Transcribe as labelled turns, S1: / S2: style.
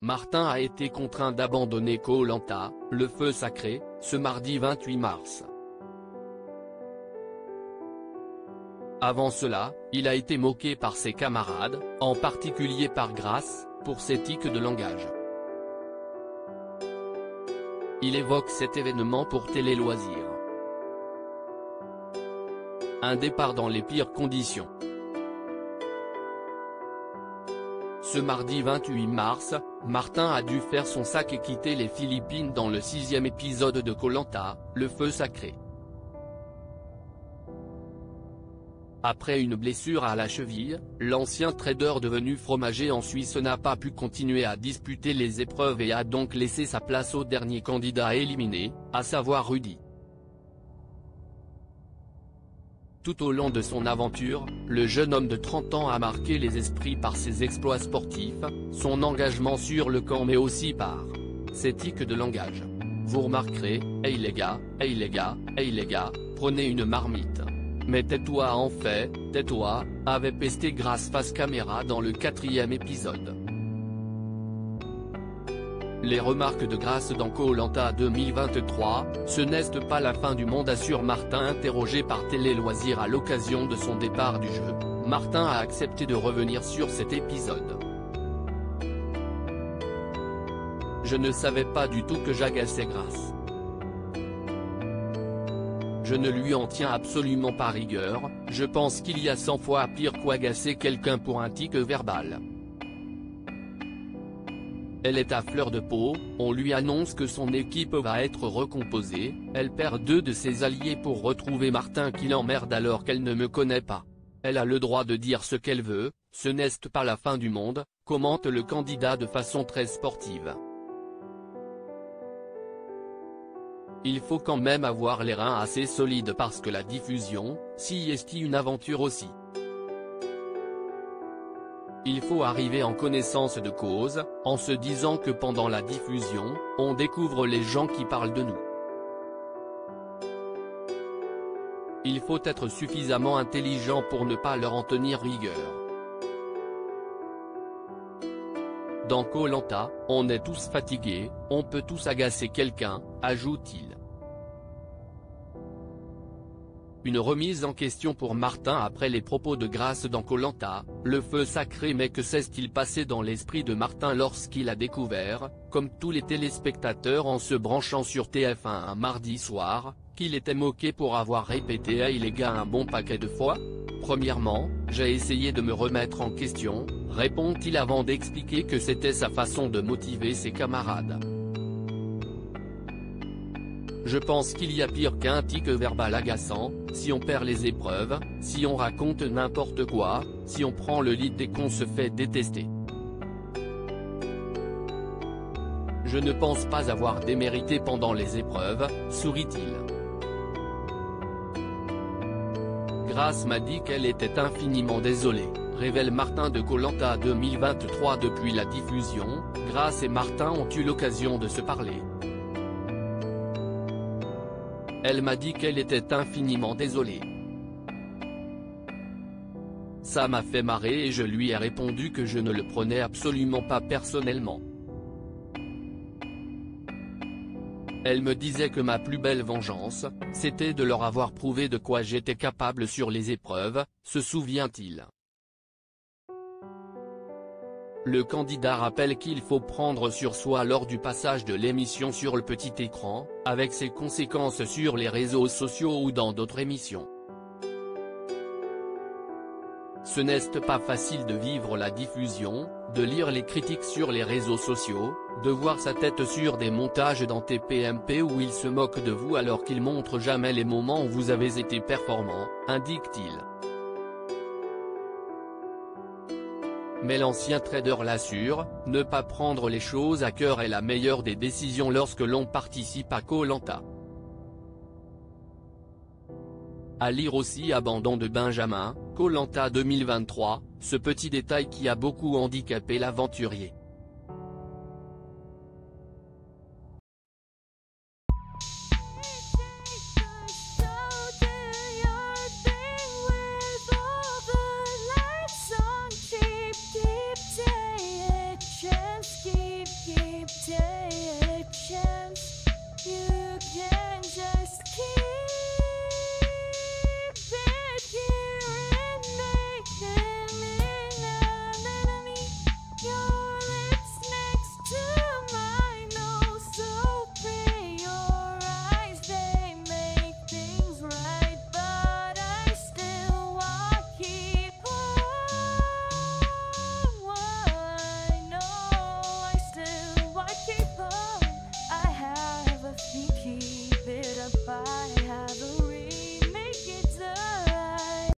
S1: Martin a été contraint d'abandonner Koh Lanta, le feu sacré, ce mardi 28 mars. Avant cela, il a été moqué par ses camarades, en particulier par Grace, pour ses tics de langage. Il évoque cet événement pour Télé Loisirs. Un départ dans les pires conditions. Ce mardi 28 mars, Martin a dû faire son sac et quitter les Philippines dans le 6e épisode de Koh Lanta, le feu sacré. Après une blessure à la cheville, l'ancien trader devenu fromager en Suisse n'a pas pu continuer à disputer les épreuves et a donc laissé sa place au dernier candidat éliminé, à savoir Rudy. Tout au long de son aventure, le jeune homme de 30 ans a marqué les esprits par ses exploits sportifs, son engagement sur le camp mais aussi par ses tics de langage. Vous remarquerez, hey les gars, hey les gars, hey les gars, prenez une marmite. Mais tais-toi en fait, tais-toi, avait pesté Grace face caméra dans le 4e épisode. Les remarques de Grace dans Koh Lanta 2023, ce n'est pas la fin du monde assure Martin interrogé par Télé Loisirs à l'occasion de son départ du jeu. Martin a accepté de revenir sur cet épisode. Je ne savais pas du tout que j'agaçais Grace. Je ne lui en tiens absolument pas rigueur, je pense qu'il y a 100 fois pire qu'agacer quelqu'un pour un tic verbal. Elle est à fleur de peau, on lui annonce que son équipe va être recomposée, elle perd 2 de ses alliés pour retrouver Martin qui l'emmerde alors qu'elle ne me connaît pas. Elle a le droit de dire ce qu'elle veut, ce n'est pas la fin du monde, commente le candidat de façon très sportive. Il faut quand même avoir les reins assez solides parce que la diffusion, si est une aventure aussi. Il faut arriver en connaissance de cause, en se disant que pendant la diffusion, on découvre les gens qui parlent de nous. Il faut être suffisamment intelligent pour ne pas leur en tenir rigueur. Dans Koh Lanta, on est tous fatigués, on peut tous agacer quelqu'un, ajoute-t-il. Une remise en question pour Martin après les propos de Grace dans Koh Lanta, le feu sacré mais que s'est-il passé dans l'esprit de Martin lorsqu'il a découvert, comme tous les téléspectateurs en se branchant sur TF1 un mardi soir, qu'il était moqué pour avoir répété « Hey les gars » un bon paquet de fois? Premièrement, j'ai essayé de me remettre en question, répond-il avant d'expliquer que c'était sa façon de motiver ses camarades. Je pense qu'il y a pire qu'un tic verbal agaçant, si on perd les épreuves, si on raconte n'importe quoi, si on prend le lead et qu'on se fait détester. Je ne pense pas avoir démérité pendant les épreuves, sourit-il. Grace m'a dit qu'elle était infiniment désolée, révèle Martin de Koh Lanta 2023. Depuis la diffusion, Grace et Martin ont eu l'occasion de se parler. Elle m'a dit qu'elle était infiniment désolée. Ça m'a fait marrer et je lui ai répondu que je ne le prenais absolument pas personnellement. Elle me disait que ma plus belle vengeance, c'était de leur avoir prouvé de quoi j'étais capable sur les épreuves, se souvient-il. Le candidat rappelle qu'il faut prendre sur soi lors du passage de l'émission sur le petit écran, avec ses conséquences sur les réseaux sociaux ou dans d'autres émissions. Ce n'est pas facile de vivre la diffusion, de lire les critiques sur les réseaux sociaux, de voir sa tête sur des montages dans TPMP où il se moque de vous alors qu'il montre jamais les moments où vous avez été performant, indique-t-il. Mais l'ancien trader l'assure, ne pas prendre les choses à cœur est la meilleure des décisions lorsque l'on participe à Koh Lanta. À lire aussi Abandon de Benjamin, Koh Lanta 2023, ce petit détail qui a beaucoup handicapé l'aventurier.
S2: Keep you again.